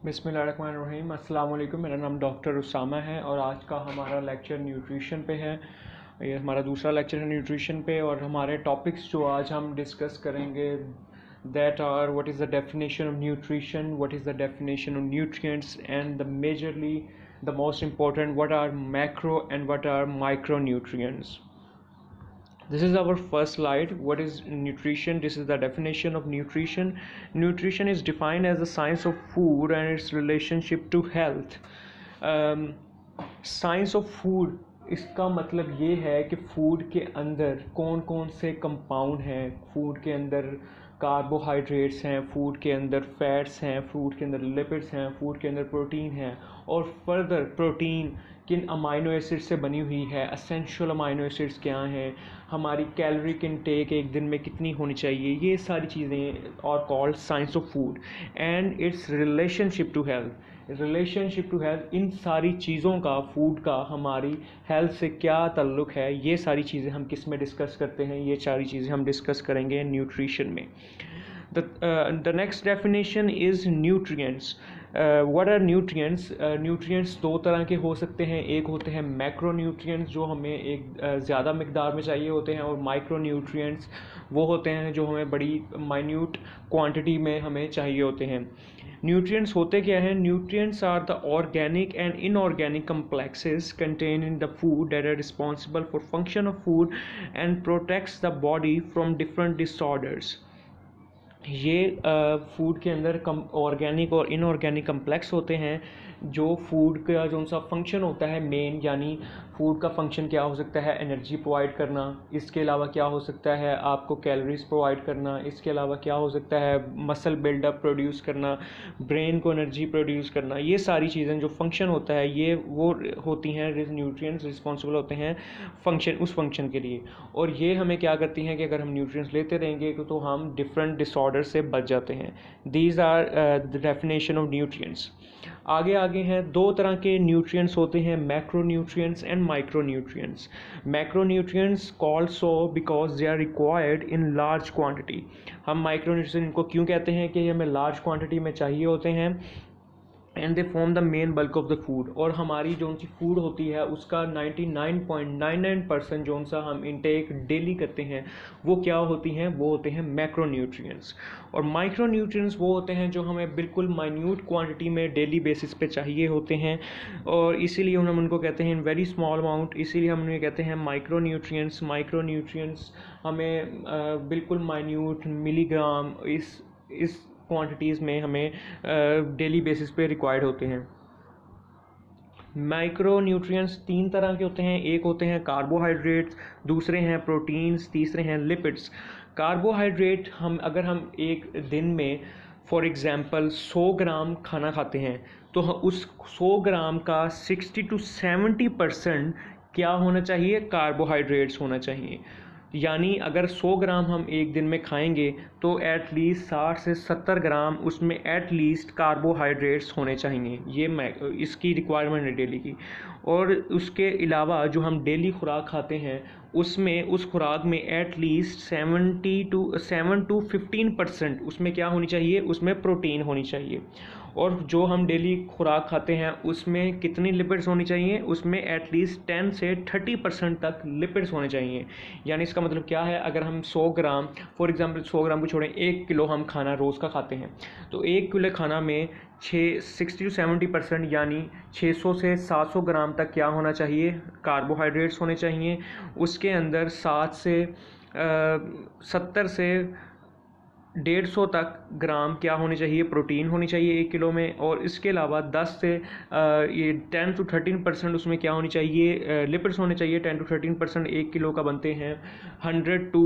बिस्मिल्लाहिर्रहमानिर्रहीम। अस्सलाम वालेकुम। मेरा नाम डॉक्टर उसामा है और आज का हमारा लेक्चर न्यूट्रिशन पे है। ये हमारा दूसरा लेक्चर है न्यूट्रिशन पे और हमारे टॉपिक्स जो आज हम डिस्कस करेंगे that are what is the definition of nutrition, what is the definition of nutrients and the majorly the most important what are macro and what are micro nutrients. This is our first slide. What is nutrition? This is the definition of nutrition. Nutrition is defined as the science of food and its relationship to health. Science of food, इसका मतलब ये है कि food के अंदर कौन कौन से कंपाउंड हैं. फूड के अंदर कार्बोहाइड्रेट्स हैं, फूड के अंदर फैट्स हैं, फूड के अंदर लिपिड्स हैं, फूड के अंदर प्रोटीन है और फर्दर प्रोटीन किन अमाइनो एसिड से बनी हुई है, असेंशियल अमाइनो एसिड्स क्या हैं, हमारी कैलोरी इनटेक एक दिन में कितनी होनी चाहिए. ये सारी चीज़ें और called science of food and its relationship to health. इन सारी चीज़ों का, फूड का हमारी हेल्थ से क्या ताल्लुक़ है, ये सारी चीज़ें हम किस में डिस्कस करते हैं. ये सारी चीज़ें हम डिस्कस करेंगे न्यूट्रिशन में. The next definition is nutrients. What are nutrients? Nutrients दो तरह के हो सकते हैं. एक होते हैं मैक्रो न्यूट्रिएंट्स जो हमें एक ज़्यादा मिकदार में चाहिए होते हैं और माइक्रो न्यूट्रिएंट्स वो होते हैं जो हमें बड़ी माइन्यूट क्वांटिटी में हमें चाहिए होते हैं. न्यूट्रिएंट्स होते क्या हैं? Nutrients are the organic and inorganic complexes contained in the food that are responsible for function of food and protects the body from different disorders. ये फूड के अंदर ऑर्गेनिक और इनऑर्गेनिक कम्प्लेक्स होते हैं जो फूड का जो सा फंक्शन होता है मेन, यानी फूड का फंक्शन क्या हो सकता है, एनर्जी प्रोवाइड करना. इसके अलावा क्या हो सकता है, आपको कैलोरीज प्रोवाइड करना. इसके अलावा क्या हो सकता है, मसल बिल्डअप प्रोड्यूस करना, ब्रेन को एनर्जी प्रोड्यूस करना. ये सारी चीज़ें जो फंक्शन होता है ये वो होती हैं. न्यूट्रिएंट्स रिस्पॉन्सिबल होते हैं फंक्शन, उस फंक्शन के लिए. और ये हमें क्या करती हैं कि अगर हम न्यूट्रिएंट्स लेते रहेंगे तो हम डिफरेंट डिसऑर्डर से बच जाते हैं. These are the definition of nutrients. आगे हैं दो तरह के न्यूट्रिएंट्स होते हैं, macro nutrients and micro nutrients. Macro nutrients called so because they are required in large quantity. हम माइक्रो न्यूट्रिएंट्स इनको क्यों कहते हैं कि हमें लार्ज क्वांटिटी में चाहिए होते हैं and they form the main bulk of the food. और हमारी जो सी फूड होती है उसका 99.99% जो सा हम इनटेक डेली करते हैं वो क्या होती हैं, वो होते हैं मैक्रो न्यूट्रिएंट्स. और माइक्रो न्यूट्रिएंट्स वो होते हैं जो हमें बिल्कुल माइन्यूट क्वांटिटी में डेली बेसिस पे चाहिए होते हैं और इसीलिए हम उनको कहते हैं इन वेरी स्मॉल अमाउंट. इसीलिए हम उन्हें कहते हैं माइक्रो न्यूट्रिएंट्स. माइक्रो न्यूट्रिएंट्स हमें बिल्कुल माइन्यूट मिलीग्राम इस क्वांटिटीज़ में हमें डेली बेसिस पे रिक्वायर्ड होते हैं. माइक्रो न्यूट्रिएंट्स तीन तरह के होते हैं. एक होते हैं कार्बोहाइड्रेट्स, दूसरे हैं प्रोटीन्स, तीसरे हैं लिपिड्स. कार्बोहाइड्रेट अगर हम एक दिन में फॉर एग्ज़ाम्पल 100 ग्राम खाना खाते हैं तो उस 100 ग्राम का 60 to 70% क्या होना चाहिए, कार्बोहाइड्रेट्स होना चाहिए. यानी अगर 100 ग्राम हम एक दिन में खाएंगे तो एटलीस्ट 60 से 70 ग्राम उसमें एटलीस्ट कार्बोहाइड्रेट्स होने चाहिए. ये इसकी रिक्वायरमेंट है डेली की. और उसके अलावा जो हम डेली खुराक खाते हैं उसमें उस खुराक में एटलीस्ट 7 to 15% उसमें क्या होनी चाहिए, उसमें प्रोटीन होनी चाहिए. और जो हम डेली खुराक खाते हैं उसमें कितनी लिपिड्स होनी चाहिए, उसमें एटलीस्ट 10 से 30% तक लिपिड्स होने चाहिए. यानी इसका मतलब क्या है, अगर हम 100 ग्राम फॉर एग्जांपल 100 ग्राम को छोड़ें, 1 किलो हम खाना रोज़ का खाते हैं तो 1 किलो खाना में 60 to 70% यानी 600 से 700 ग्राम तक क्या होना चाहिए, कार्बोहाइड्रेट्स होने चाहिए. उसके अंदर 70 से 150 तक ग्राम क्या होनी चाहिए, प्रोटीन होनी चाहिए 1 किलो में. और इसके अलावा 10 से ये 10 to 13% उसमें क्या होनी चाहिए, लिपिड्स होने चाहिए. 10 to 13% 1 किलो का बनते हैं. 100 to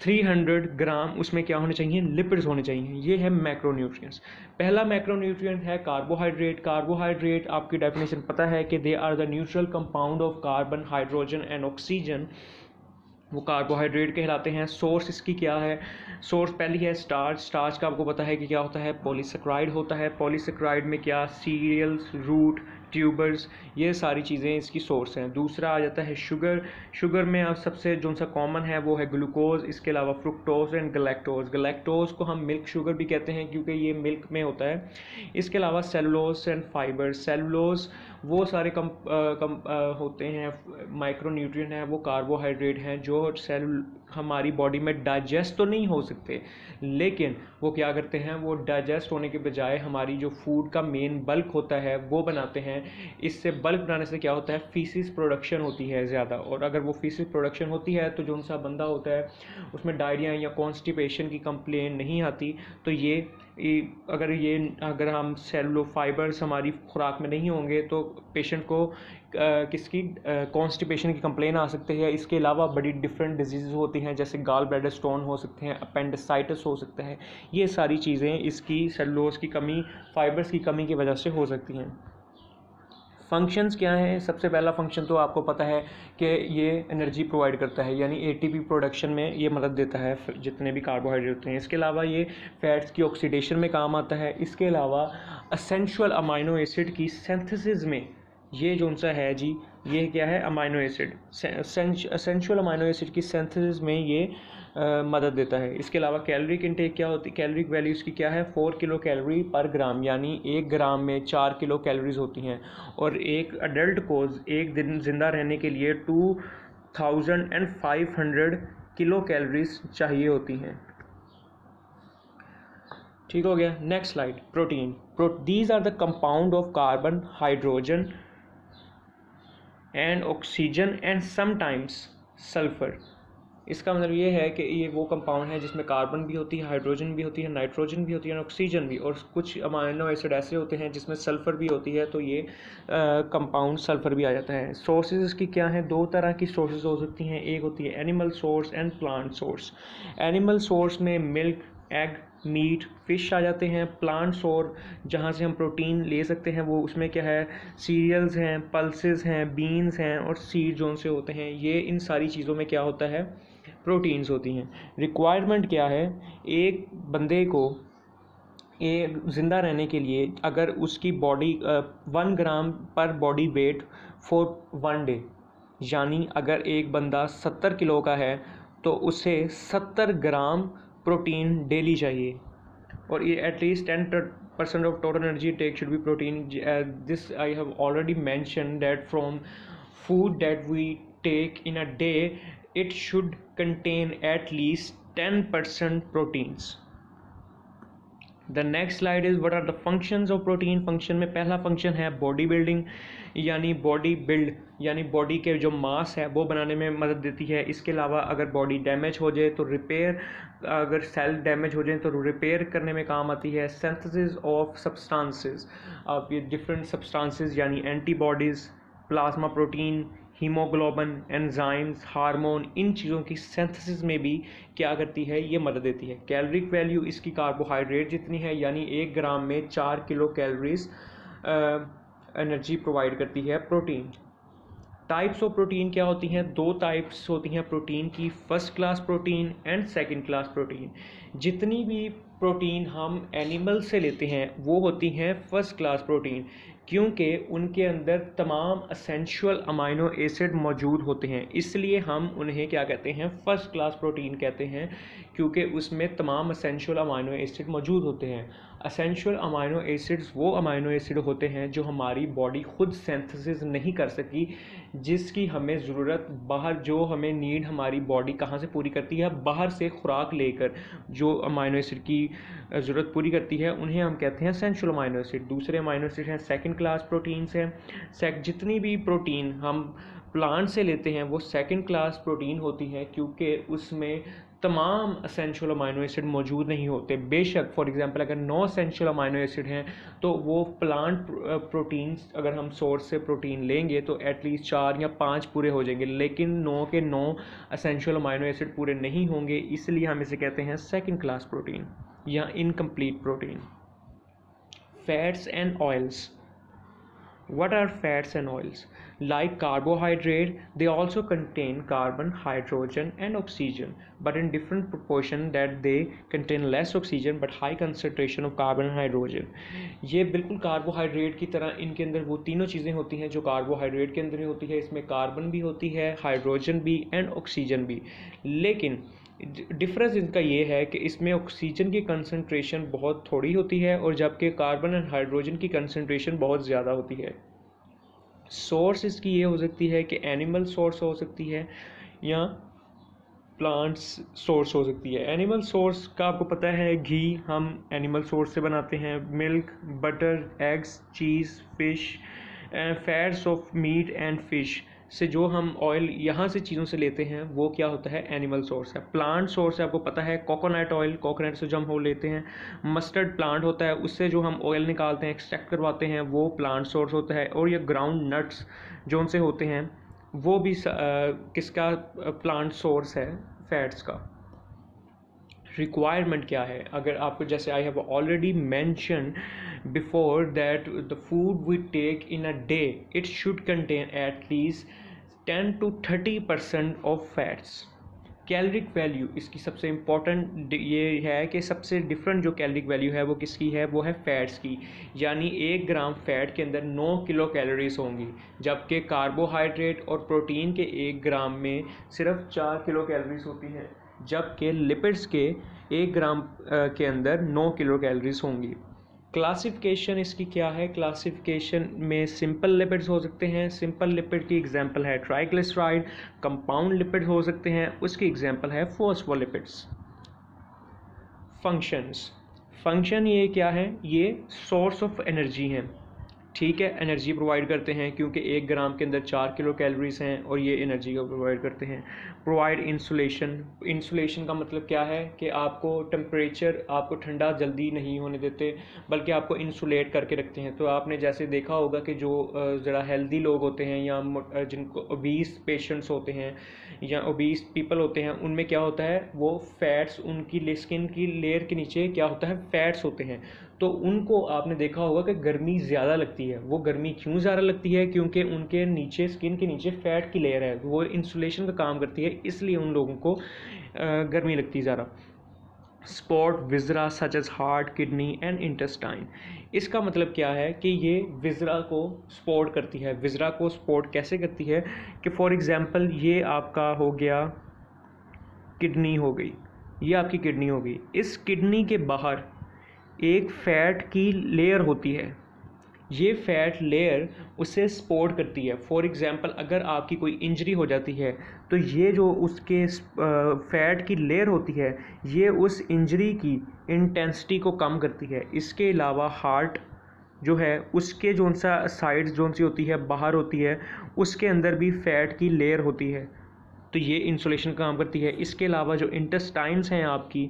300 ग्राम उसमें क्या होने चाहिए, लिपिड्स होने चाहिए. ये है मैक्रो न्यूट्रिएंट्स. पहला मैक्रो न्यूट्रिएंट है कार्बोहाइड्रेट. कार्बोहाइड्रेट आपकी डेफिनेशन पता है कि they are the neutral compound of carbon, hydrogen and oxygen. वो कार्बोहाइड्रेट कहलाते हैं. सोर्स इसकी क्या है, सोर्स पहली है स्टार्च. स्टार्च का आपको पता है कि क्या होता है, पॉलीसेक्राइड होता है. पॉलीसेक्राइड में क्या, सीरियल्स, रूट, ट्यूबर्स, ये सारी चीज़ें इसकी सोर्स हैं। दूसरा आ जाता है शुगर। शुगर में अब सबसे जो सा कॉमन है वो है ग्लूकोज, इसके अलावा फ्रुक्टोज एंड गलैक्टोज। गलैक्टोज को हम मिल्क शुगर भी कहते हैं क्योंकि ये मिल्क में होता है। इसके अलावा सेलुलोज एंड फाइबर। सेलुलोज वो सारे होते हैं माइक्रोन्यूट्रिएंट हैं, वो कार्बोहाइड्रेट हैं जो सेल हमारी बॉडी में डाइजेस्ट तो नहीं हो सकते, लेकिन वो क्या करते हैं, वो डाइजेस्ट होने के बजाय हमारी जो फूड का मेन बल्क होता है वो बनाते हैं। इससे बल्क बनाने से क्या होता है, फीसिस प्रोडक्शन होती है ज़्यादा, और अगर वो फीसिस प्रोडक्शन होती है तो जो सा बंदा होता है उसमें डायरिया या कॉन्स्टिपेशन की कंप्लेन नहीं आती। तो अगर हम सेलुलो फाइबर्स हमारी खुराक में नहीं होंगे तो पेशेंट को किसकी कॉन्स्टिपेशन की कंप्लेन आ सकती है। इसके अलावा बड़ी डिफरेंट डिजीज़ होती हैं, जैसे गाल ब्लैडर स्टोन हो सकते हैं, अपेंडिसाइटिस हो सकता है। ये सारी चीज़ें इसकी सेलुलोज की कमी, फाइबर्स की कमी की वजह से हो सकती हैं। फंक्शंस क्या हैं? सबसे पहला फंक्शन तो आपको पता है कि ये एनर्जी प्रोवाइड करता है, यानी एटीपी प्रोडक्शन में ये मदद देता है जितने भी कार्बोहाइड्रेट होते हैं। इसके अलावा ये फैट्स की ऑक्सीडेशन में काम आता है। इसके अलावा एसेंशियल अमाइनो एसिड की सिंथेसिस में ये जो सा है जी, ये क्या है, amino acid, essential amino acid की सिंथेसिस में ये मदद देता है। इसके अलावा कैलोरिक इनटेक क्या होती है, कैलोरिक वैल्यू इसकी क्या है, 4 किलो कैलोरी पर ग्राम, यानी 1 ग्राम में 4 किलो कैलोरीज होती हैं। और एक अडल्ट को एक दिन ज़िंदा रहने के लिए 2500 किलो कैलोरीज चाहिए होती हैं। ठीक हो गया। Next slide, protein. These are the compound of carbon, hydrogen and oxygen and sometimes sulphur. इसका मतलब ये है कि ये वो कंपाउंड है जिसमें कार्बन भी होती है, हाइड्रोजन भी होती है, नाइट्रोजन भी होती है, ऑक्सीजन भी, और कुछ अमाइनो एसिड ऐसे होते हैं जिसमें सल्फ़र भी होती है, तो ये कंपाउंड सल्फ़र भी आ जाता है। सोर्सेज इसकी क्या हैं, दो तरह की सोर्सेज हो सकती हैं, एक होती है animal source and plant source. Animal source में मिल्क, एग, मीट, फ़िश आ जाते हैं। प्लांट सोर्स जहाँ से हम प्रोटीन ले सकते हैं वो उसमें क्या है, सीरियल्स हैं, पल्सेस हैं, बीन्स हैं और सीड जोन से होते हैं। ये इन सारी चीज़ों में क्या होता है, प्रोटीन्स होती हैं। रिक्वायरमेंट क्या है, एक बंदे को एक ज़िंदा रहने के लिए अगर उसकी बॉडी 1 ग्राम पर बॉडी वेट फॉर 1 डे, यानी अगर एक बंदा 70 किलो का है तो उसे 70 ग्राम प्रोटीन डेली चाहिए, और ये at least 10% of total energy take should be protein. This I have already mentioned that from food that we take in a day, it should contain at least 10% proteins. The next slide is what are the functions of protein. Function में पहला function है body building, यानी body build, यानी body के जो मास है वो बनाने में मदद देती है। इसके अलावा अगर बॉडी डैमेज हो जाए तो रिपेयर, अगर सेल डैमेज हो जाए तो रिपेयर करने में काम आती है। सिंथेसिस ऑफ सब्सटेंसेस, अब ये डिफरेंट सब्सटेंसेस यानी antibodies, plasma protein, haemoglobin, enzymes, hormone, इन चीज़ों की सिंथेसिस में भी क्या करती है, ये मदद देती है। कैलोरिक वैल्यू इसकी कार्बोहाइड्रेट जितनी है, यानी 1 ग्राम में 4 किलो कैलोरीज एनर्जी प्रोवाइड करती है प्रोटीन। टाइप्स ऑफ प्रोटीन क्या होती हैं, 2 टाइप्स होती हैं प्रोटीन की, first class protein and second class protein. जितनी भी प्रोटीन हम एनिमल से लेते हैं वो होती हैं फर्स्ट क्लास प्रोटीन, क्योंकि उनके अंदर तमाम एसेंशियल अमाइनो एसिड मौजूद होते हैं, इसलिए हम उन्हें क्या कहते हैं, फर्स्ट क्लास प्रोटीन कहते हैं, क्योंकि उसमें तमाम एसेंशियल अमाइनो एसिड मौजूद होते हैं। एसेंशियल अमाइनो एसिड्स वो अमाइनो एसिड होते हैं जो हमारी बॉडी खुद सिंथेसिस नहीं कर सकी, जिसकी हमें ज़रूरत बाहर, जो हमें नीड हमारी बॉडी कहाँ से पूरी करती है, बाहर से खुराक लेकर जो अमाइनो एसिड की ज़रूरत पूरी करती है उन्हें हम कहते हैं एसेंशियल अमाइनो एसिड। दूसरे अमाइनो एसिड हैं सेकंड क्लास प्रोटीन्स हैं। जितनी भी प्रोटीन हम प्लांट से लेते हैं वो सेकंड क्लास प्रोटीन होती हैं, क्योंकि उसमें तमाम एसेंशियल अमाइनो एसिड मौजूद नहीं होते। बेशक फॉर एग्जांपल अगर 9 एसेंशियल अमाइनो एसिड हैं तो वो प्लांट प्रोटीन्स अगर हम सोर्स से प्रोटीन लेंगे तो एटलीस्ट 4 या 5 पूरे हो जाएंगे, लेकिन 9 के 9 एसेंशियल अमाइनो एसिड पूरे नहीं होंगे, इसलिए हम इसे कहते हैं सेकंड क्लास प्रोटीन या incomplete protein. Fats and oils, What are fats and oils? Like carbohydrate, they also contain carbon, hydrogen and oxygen, but in different proportion that they contain less oxygen but high concentration of carbon and hydrogen. ये बिल्कुल carbohydrate की तरह इनके अंदर वो तीनों चीज़ें होती हैं जो कार्बोहाइड्रेट के अंदर ही होती है. इसमें कार्बन भी होती है, हाइड्रोजन भी एंड ऑक्सीजन भी. लेकिन डिफरेंस इनका ये है कि इसमें ऑक्सीजन की कंसनट्रेशन बहुत थोड़ी होती है और जबकि कार्बन एंड हाइड्रोजन की कंसनट्रेशन बहुत ज़्यादा होती है. सोर्स इसकी ये हो सकती है कि एनिमल सोर्स हो सकती है या प्लांट्स सोर्स हो सकती है. एनिमल सोर्स का आपको पता है घी हम एनिमल सोर्स से बनाते हैं, milk, butter, eggs, cheese, fish, fats of meat and fish से जो हम ऑयल यहाँ से चीज़ों से लेते हैं वो क्या होता है, एनिमल सोर्स है. प्लांट सोर्स है आपको पता है कोकोनट ऑयल, कोकोनट से जो हम हो लेते हैं. मस्टर्ड प्लांट होता है, उससे जो हम ऑयल निकालते हैं, एक्सट्रैक्ट करवाते हैं, वो प्लांट सोर्स होता है. और ये ग्राउंड नट्स जो उनसे होते हैं वो भी किसका प्लांट सोर्स है, फैट्स का. रिक्वायरमेंट क्या है, अगर आपको जैसे I have already mention before that the food we take in a day it should contain at least 10 to 30% of fats. Caloric value इसकी सबसे इम्पॉर्टेंट ये है कि सबसे डिफरेंट जो कैलोरिक वैल्यू है वो किसकी है, वो है फैट्स की. यानी 1 ग्राम फैट के अंदर 9 किलो कैलोरीज होंगी, जबकि कार्बोहाइड्रेट और प्रोटीन के 1 ग्राम में सिर्फ 4 किलो कैलोरीज होती हैं, जबकि लिपिड्स के 1 ग्राम के अंदर 9 किलो कैलोरीज होंगी. क्लासिफिकेशन इसकी क्या है, क्लासिफिकेशन में सिंपल लिपिड्स हो सकते हैं. सिंपल लिपिड की एग्जांपल है ट्राइग्लिसराइड. कंपाउंड लिपिड हो सकते हैं, उसकी एग्जांपल है फॉस्फोलिपिड्स. फंक्शन ये क्या है, ये सोर्स ऑफ एनर्जी हैं. ठीक है, एनर्जी प्रोवाइड करते हैं क्योंकि 1 ग्राम के अंदर 4 किलो कैलोरीज हैं और ये एनर्जी को प्रोवाइड करते हैं. प्रोवाइड इंसुलेशन का मतलब क्या है कि आपको टेम्परेचर, आपको ठंडा जल्दी नहीं होने देते बल्कि आपको इंसुलेट करके रखते हैं. तो आपने जैसे देखा होगा कि जो ज़रा हेल्दी लोग होते हैं या जिनको ओबीस पेशेंट्स होते हैं या ओबीस पीपल होते हैं, उनमें क्या होता है, वो फैट्स उनकी स्किन की लेयर के नीचे क्या होता है, फैट्स होते हैं. तो उनको आपने देखा होगा कि गर्मी ज़्यादा लगती है. वो गर्मी क्यों ज़्यादा लगती है, क्योंकि उनके नीचे स्किन के नीचे फैट की लेयर है, वो इंसुलेशन का काम करती है, इसलिए उन लोगों को गर्मी लगती है ज़्यादा. Support viscera such as heart, kidney and intestine. इसका मतलब क्या है कि ये विजरा को सपोर्ट करती है. विजरा को सपोर्ट कैसे करती है कि फॉर एग्जांपल ये आपका हो गया किडनी हो गई, ये आपकी किडनी हो गई. इस किडनी के बाहर एक फ़ैट की लेयर होती है. ये फ़ैट लेयर उसे सपोर्ट करती है. फॉर एग्ज़ाम्पल अगर आपकी कोई इंजरी हो जाती है तो ये जो उसके फ़ैट की लेयर होती है ये उस इंजरी की इंटेंसिटी को कम करती है. इसके अलावा हार्ट जो है उसके जो सा साइड्स जो सी होती है बाहर होती है, उसके अंदर भी फ़ैट की लेयर होती है, तो ये इंसुलेशन का काम करती है. इसके अलावा जो इंटेस्टाइन्स हैं आपकी,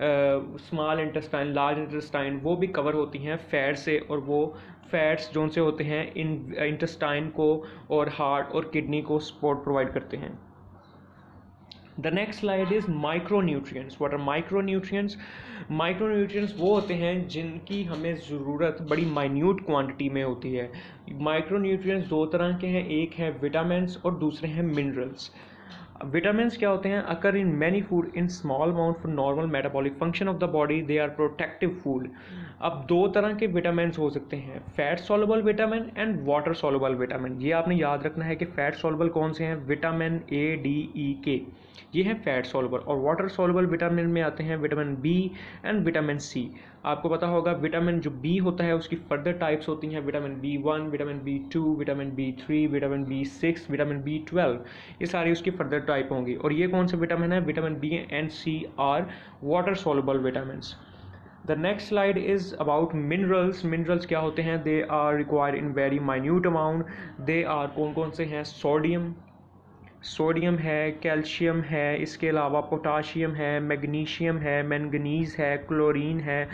स्मॉल इंटेस्टाइन, लार्ज इंटेस्टाइन, वो भी कवर होती हैं फैट से, और वो फैट्स जो से होते हैं इन इंटेस्टाइन को और हार्ट और किडनी को सपोर्ट प्रोवाइड करते हैं. The next slide is micronutrients. What are micronutrients? Micronutrients वो होते हैं जिनकी हमें ज़रूरत बड़ी माइन्यूट क्वांटिटी में होती है. माइक्रोन्यूट्रिएंट्स 2 तरह के हैं, एक है विटामिन्स और दूसरे हैं मिनरल्स. विटामिन्स क्या होते हैं, occur in many food in small amount for normal metabolic function of the body, they are protective food. अब 2 तरह के विटामिन्स हो सकते हैं, fat soluble vitamin and water soluble vitamin. ये आपने याद रखना है कि फैट सॉल्युबल कौन से हैं, vitamin A, D, E, K, ये हैं फैट सॉल्युबल. और वाटर सॉल्युबल विटामिन में आते हैं vitamin B and vitamin C. आपको पता होगा विटामिन जो बी होता है उसकी फर्दर टाइप्स होती हैं, vitamin B1, vitamin B2, vitamin B3, vitamin B6, vitamin B12, ये सारी उसकी फर्दर टाइप होंगी. और ये कौन से विटामिन है, vitamin B and C are water soluble vitamins. The next slide is about minerals. Minerals क्या होते हैं, they are required in very minute amount. They are कौन कौन से हैं, सोडियम है, कैल्शियम है, इसके अलावा पोटाशियम है, मैग्नीशियम है, मैंगनीज़ है, क्लोरीन है,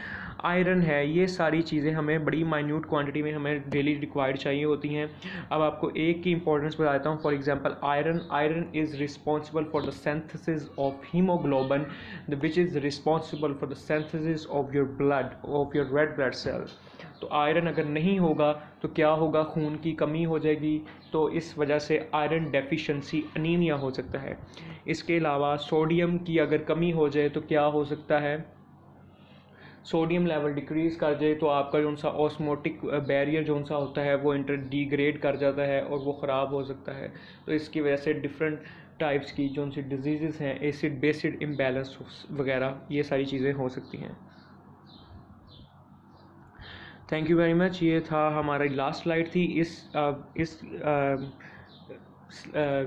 आयरन है. ये सारी चीज़ें हमें बड़ी माइन्यूट क्वांटिटी में हमें डेली रिक्वायर्ड चाहिए होती हैं. अब आपको एक की इंपॉर्टेंस बताता हूँ. For example iron is responsible for the synthesis of haemoglobin which is responsible for the synthesis of your blood, of your red blood cell. तो आयरन अगर नहीं होगा तो क्या होगा, खून की कमी हो जाएगी, तो इस वजह से आयरन डेफिशिएंसी अनीमिया हो सकता है। इसके अलावा सोडियम की अगर कमी हो जाए तो क्या हो सकता है, सोडियम लेवल डिक्रीज़ कर जाए तो आपका जो सा ऑस्मोटिक बैरियर जो सा होता है वो डिग्रेड कर जाता है और वो ख़राब हो सकता है। तो इसकी वजह से डिफरेंट टाइप्स की जो सी डिजीज़ हैं, एसिड बेसिड इम्बैलेंस वगैरह, ये सारी चीज़ें हो सकती हैं। Thank you very much. ये था हमारी लास्ट स्लाइड थी इस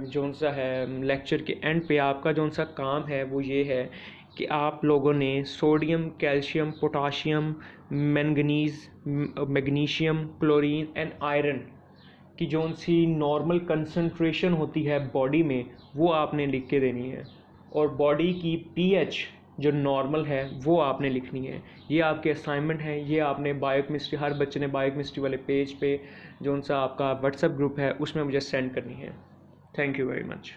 जो सा है लेक्चर के एंड पे आपका जो सा काम है वो ये है कि आप लोगों ने sodium, calcium, potassium, manganese, magnesium, chlorine and iron की जो सी नॉर्मल कंसंट्रेशन होती है बॉडी में वो आपने लिख के देनी है, और बॉडी की पीएच जो नॉर्मल है वो आपने लिखनी है। ये आपके असाइनमेंट है, ये आपने बायोकेमिस्ट्री, हर बच्चे ने बायोकेमिस्ट्री वाले पेज पे जो सा आपका व्हाट्सएप ग्रुप है उसमें मुझे सेंड करनी है। Thank you very much.